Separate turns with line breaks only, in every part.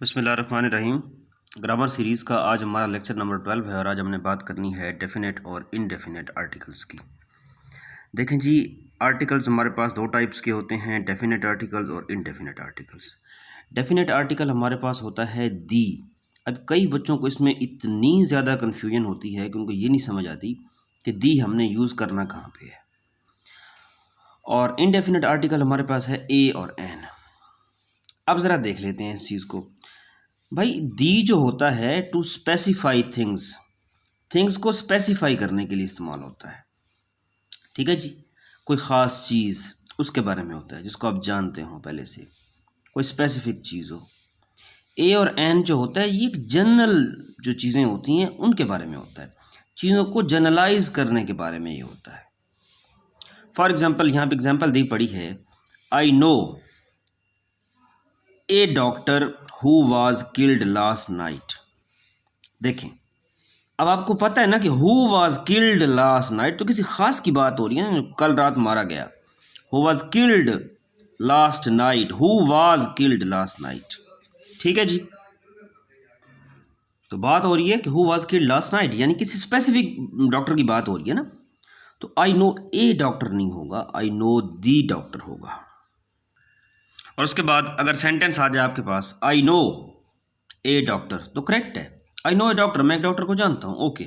बिस्मिल्लाहिर्रहमानिर्रहीम। Grammar series का आज हमारा लेक्चर नंबर 12 है और आज हमने बात करनी है डेफिनेट और इनडेफिनेट आर्टिकल्स की। देखें जी, आर्टिकल्स हमारे पास दो टाइप्स के होते हैं, डेफिनेट आर्टिकल्स और इनडेफिनेट आर्टिकल्स। डेफिनेट आर्टिकल हमारे पास होता है दी। अब कई बच्चों को इसमें इतनी ज़्यादा कन्फ्यूजन होती है कि उनको ये नहीं समझ आती कि दी हमने यूज़ करना कहाँ पे है। और इनडेफिनेट आर्टिकल हमारे पास है ए और एन। अब ज़रा देख लेते हैं इस चीज़ को। भाई दी जो होता है टू स्पेसिफाई थिंग्स, थिंग्स को स्पेसिफाई करने के लिए इस्तेमाल होता है। ठीक है जी, कोई ख़ास चीज़ उसके बारे में होता है जिसको आप जानते हो पहले से, कोई स्पेसिफिक चीज़ हो। ए और एन जो होता है ये एक जनरल जो चीज़ें होती हैं उनके बारे में होता है, चीज़ों को जनरलाइज करने के बारे में ये होता है। फॉर एग्जाम्पल यहाँ पे एग्जाम्पल दी पड़ी है, I know A doctor who was killed last night. देखें, अब आपको पता है ना कि who was killed last night, तो किसी खास की बात हो रही है ना, कल रात मारा गया। Who was killed last night, who was killed last night. ठीक है जी, तो बात हो रही है कि who was killed last night, यानी किसी स्पेसिफिक डॉक्टर की बात हो रही है ना। तो आई नो ए डॉक्टर नहीं होगा, आई नो दी डॉक्टर होगा। और उसके बाद अगर सेंटेंस आ जाए आपके पास, आई नो ए डॉक्टर, तो करेक्ट है। आई नो ए डॉक्टर, मैं एक डॉक्टर को जानता हूँ, ओके।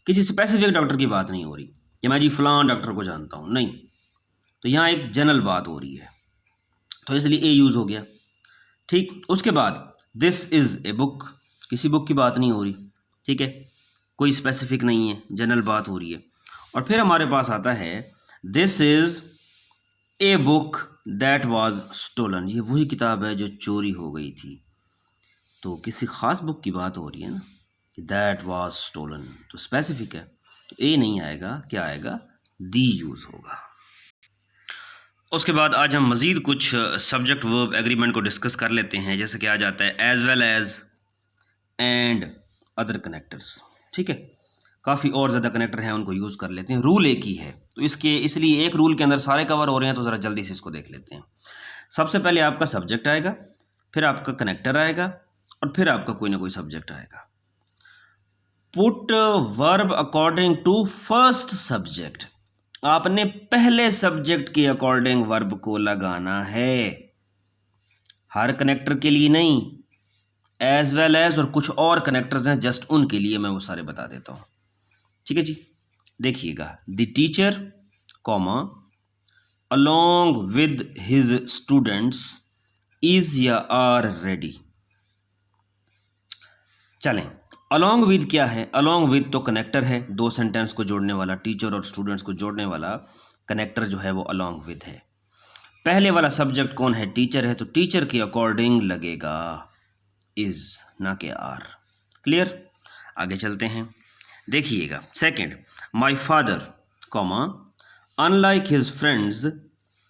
किसी स्पेसिफिक डॉक्टर की बात नहीं हो रही कि मैं जी फलां डॉक्टर को जानता हूँ, नहीं। तो यहाँ एक जनरल बात हो रही है, तो इसलिए ए यूज़ हो गया। ठीक, उसके बाद दिस इज़ ए बुक, किसी बुक की बात नहीं हो रही, ठीक है, कोई स्पेसिफिक नहीं है, जनरल बात हो रही है। और फिर हमारे पास आता है this is a book that was stolen, ये वही किताब है जो चोरी हो गई थी। तो किसी ख़ास बुक की बात हो रही है ना कि दैट वाज स्टोलन, तो स्पेसिफिक है, तो ए नहीं आएगा, क्या आएगा, दी यूज़ होगा। उसके बाद आज हम मज़ीद कुछ सब्जेक्ट वर्ब एग्रीमेंट को डिस्कस कर लेते हैं, जैसे कि आ जाता है as well as and other connectors. ठीक है, काफ़ी और ज़्यादा कनेक्टर हैं, उनको यूज़ कर लेते हैं। रूल एक ही है, तो इसके इसलिए एक रूल के अंदर सारे कवर हो रहे हैं, तो ज़रा जल्दी से इसको देख लेते हैं। सबसे पहले आपका सब्जेक्ट आएगा, फिर आपका कनेक्टर आएगा, और फिर आपका कोई ना कोई सब्जेक्ट आएगा। Put verb according to first subject, आपने पहले सब्जेक्ट के अकॉर्डिंग वर्ब को लगाना है, हर कनेक्टर के लिए नहीं। एज वेल एज और कुछ और कनेक्टर्स हैं, जस्ट उनके लिए मैं वो सारे बता देता हूँ। ठीक है जी, देखिएगा, the teacher comma along with his students is या आर रेडी। चलें, अलोंग विद क्या है, अलोंग विद तो कनेक्टर है, दो सेंटेंस को जोड़ने वाला, टीचर और स्टूडेंट्स को जोड़ने वाला कनेक्टर जो है वो अलोंग विद है। पहले वाला सब्जेक्ट कौन है, टीचर है, तो टीचर के अकॉर्डिंग लगेगा इज, ना कि आर। क्लियर, आगे चलते हैं। देखिएगा, second, my father comma unlike his friends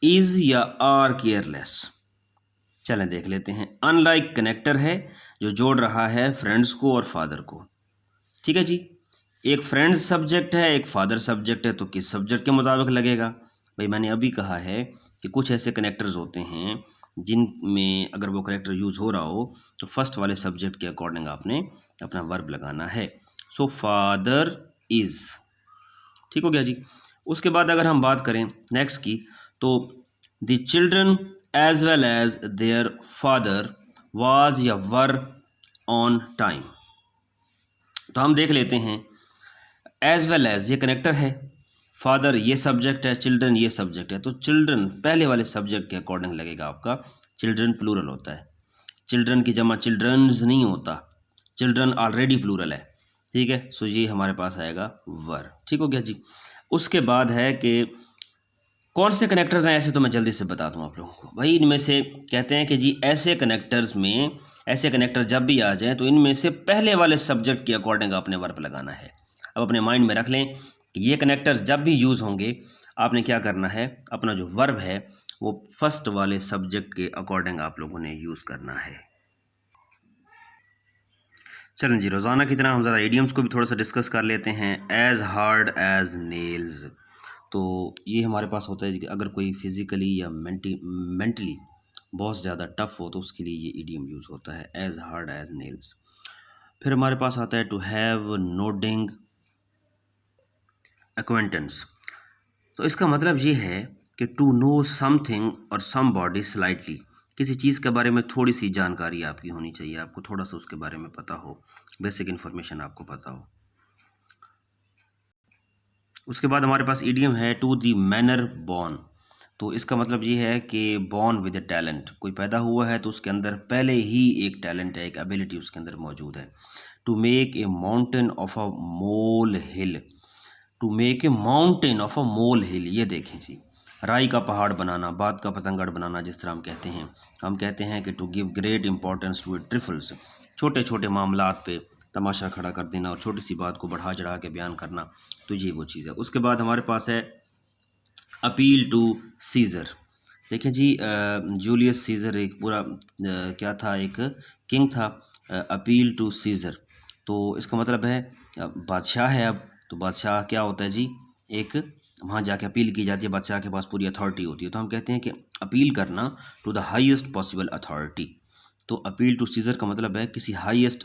is या आर केयरलेस। चलें देख लेते हैं, अनलाइक कनेक्टर है जो जोड़ रहा है फ्रेंड्स को और फादर को। ठीक है जी, एक फ्रेंड्स सब्जेक्ट है, एक फादर सब्जेक्ट है, तो किस सब्जेक्ट के मुताबिक लगेगा। भाई मैंने अभी कहा है कि कुछ ऐसे कनेक्टर्स होते हैं जिनमें अगर वो कनेक्टर यूज़ हो रहा हो तो फर्स्ट वाले सब्जेक्ट के अकॉर्डिंग आपने अपना वर्ब लगाना है। सो फादर इज़, ठीक हो गया जी। उसके बाद अगर हम बात करें नेक्स्ट की, तो the children as well as their father was या वर ऑन टाइम। तो हम देख लेते हैं, एज वेल एज ये कनेक्टर है, फादर ये सब्जेक्ट है, चिल्ड्रन ये सब्जेक्ट है, तो चिल्ड्रन पहले वाले सब्जेक्ट के अकॉर्डिंग लगेगा आपका। चिल्ड्रन प्लूरल होता है, चिल्ड्रन की जमा चिल्ड्रंस नहीं होता, चिल्ड्रन ऑलरेडी प्लूरल है। ठीक है, सो ये हमारे पास आएगा वर। ठीक हो गया जी। उसके बाद है कि कौन से कनेक्टर्स हैं ऐसे, तो मैं जल्दी से बता दूं आप लोगों को। भाई इनमें से कहते हैं कि जी ऐसे कनेक्टर्स में, ऐसे कनेक्टर जब भी आ जाएं तो इनमें से पहले वाले सब्जेक्ट के अकॉर्डिंग आपने वर्ब लगाना है। अब अपने माइंड में रख लें कि ये कनेक्टर्स जब भी यूज़ होंगे आपने क्या करना है, अपना जो वर्ब है वो फर्स्ट वाले सब्जेक्ट के अकॉर्डिंग आप लोगों ने यूज़ करना है। चलें जी, रोज़ाना की तरह हम ज़रा इडियम्स को भी थोड़ा सा डिस्कस कर लेते हैं। एज़ हार्ड एज़ नेल्स, तो ये हमारे पास होता है कि अगर कोई फिज़िकली या मेंटली बहुत ज़्यादा टफ हो तो उसके लिए ये इडियम यूज़ होता है, एज हार्ड एज नेल्स। फिर हमारे पास आता है टू हैव नोडिंग एक्वेंटेंस। तो इसका मतलब ये है कि टू नो समथिंग और सम बॉडी स्लाइटली, किसी चीज़ के बारे में थोड़ी सी जानकारी आपकी होनी चाहिए, आपको थोड़ा सा उसके बारे में पता हो, बेसिक इन्फॉर्मेशन आपको पता हो। उसके बाद हमारे पास इडियम है टू दी मैनर बॉर्न। तो इसका मतलब ये है कि बॉर्न विद ए टैलेंट, कोई पैदा हुआ है तो उसके अंदर पहले ही एक टैलेंट है, एक एबिलिटी उसके अंदर मौजूद है। To make a mountain of a molehill, to make a mountain of a molehill, ये देखें जी, राई का पहाड़ बनाना, बात का पतंगड़ बनाना, जिस तरह हम कहते हैं कि to give great importance to it trifles, छोटे छोटे मामलात पे तमाशा खड़ा कर देना और छोटी सी बात को बढ़ा चढ़ा के बयान करना, तो ये वो चीज़ है। उसके बाद हमारे पास है अपील टू सीज़र। देखें जी, जूलियस सीज़र एक पूरा क्या था, एक किंग था। अपील टू सीज़र, तो इसका मतलब है बादशाह है अब, तो बादशाह क्या होता है जी, एक वहाँ जाके अपील की जाती है, बादशाह के पास पूरी अथॉरिटी होती है, तो हम कहते हैं कि अपील करना to the highest possible authority. तो अपील टू सीज़र का मतलब है किसी हाईएस्ट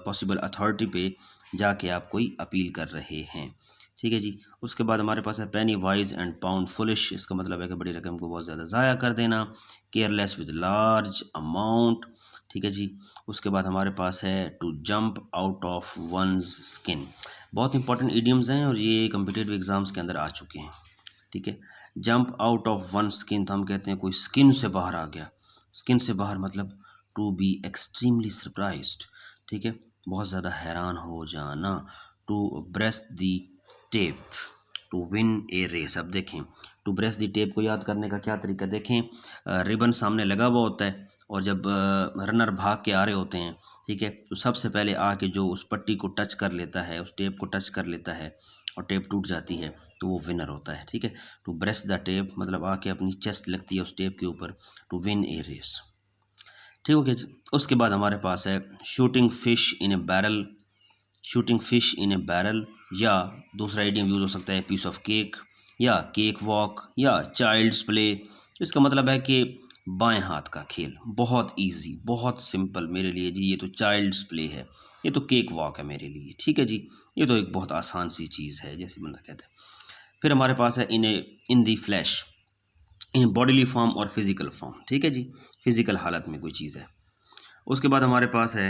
पॉसिबल अथॉरिटी पे जाके आप कोई अपील कर रहे हैं, ठीक है जी। उसके बाद हमारे पास है पेनी वाइज एंड पाउंड फुलिश, इसका मतलब है कि बड़ी रकम को बहुत ज़्यादा ज़ाया कर देना, केयरलेस विद लार्ज अमाउंट, ठीक है जी। उसके बाद हमारे पास है to jump out of one's skin. बहुत इंपॉर्टेंट इडियम्स हैं और ये कम्पिटिटिव एग्जाम्स के अंदर आ चुके हैं, ठीक है। Jump out of one skin, तो हम कहते हैं कोई स्किन से बाहर आ गया, स्किन से बाहर मतलब टू बी एक्सट्रीमली सरप्राइज्ड, ठीक है, बहुत ज़्यादा हैरान हो जाना। To breast the tape, to win a race. अब देखें, टू ब्रेस्ट दी टेप को याद करने का क्या तरीका, देखें रिबन सामने लगा हुआ होता है और जब रनर भाग के आ रहे होते हैं, ठीक है, तो सबसे पहले आके जो उस पट्टी को टच कर लेता है, उस टेप को टच कर लेता है और टेप टूट जाती है, तो वो विनर होता है, ठीक है। टू ब्रेस्ट द टेप मतलब आके अपनी चेस्ट लगती है उस टेप के ऊपर, टू विन ए रेस, ठीक हो गया जी। उसके बाद हमारे पास है shooting fish in A barrel, shooting fish in A barrel, या दूसरा इडियम यूज़ हो सकता है पीस ऑफ केक, या केक वॉक, या चाइल्ड्स प्ले। इसका मतलब है कि बाएं हाथ का खेल, बहुत इजी, बहुत सिंपल मेरे लिए जी, ये तो चाइल्ड्स प्ले है, ये तो केक वॉक है मेरे लिए, ठीक है जी, ये तो एक बहुत आसान सी चीज़ है जैसे बंदा कहता है। फिर हमारे पास है इन दी फ्लैश, इन बॉडीली फॉर्म और फिजिकल फॉर्म, ठीक है जी, फिजिकल हालत में कोई चीज़ है। उसके बाद हमारे पास है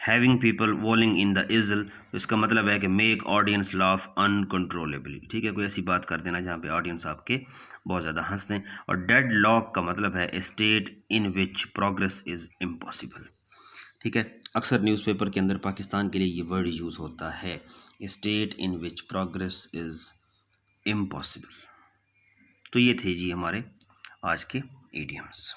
having people rolling in the aisle, तो इसका मतलब है कि मेक ऑडियंस लाफ अनकंट्रोलेबली, ठीक है, कोई ऐसी बात कर देना जहाँ पे ऑडियंस आपके बहुत ज़्यादा हंस दें। और डेड लॉक का मतलब है a state in which progress is impossible, ठीक है, अक्सर न्यूज़पेपर के अंदर पाकिस्तान के लिए ये वर्ड यूज़ होता है, state in which progress is impossible. तो ये थे जी हमारे आज के इडियम्स।